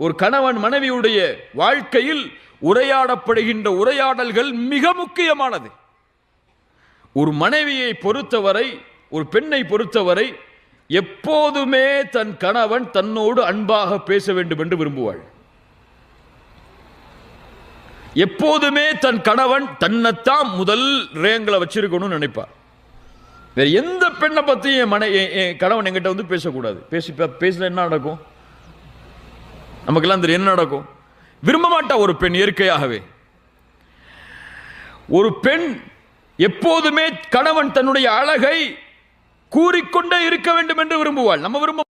ஒரு கணவன் மனைவியுடைய வாழ்க்கையில் உரையாடப்படுகின்ற உரையாடல்கள் மிக முக்கியமானது. ஒரு மனைவியை பொறுத்தவரை, ஒரு பெண்ணை பொறுத்தவரை எப்போதுமே தன் கணவன் தன்னோடு அன்பாக பேச வேண்டும் என்று விரும்புவாள். எப்போதுமே தன் கணவன் தன்னைத்தான் முதல் ரேங்கில் வச்சிருக்கணும்னு நினைப்பார். வேற எந்த பெண்ணை பற்றியும் என் கணவன் என்கிட்ட வந்து பேசக்கூடாது. பேசல என்ன நடக்கும்? நமக்கெல்லாம் தெரியும் என்ன நடக்கும். விரும்ப மாட்டா ஒரு பெண். இயற்கையாகவே ஒரு பெண் எப்போதுமே கணவன் தன்னுடைய அழகை கூறிக்கொண்டே இருக்க வேண்டும் என்று விரும்புவாள். நம்ம விரும்ப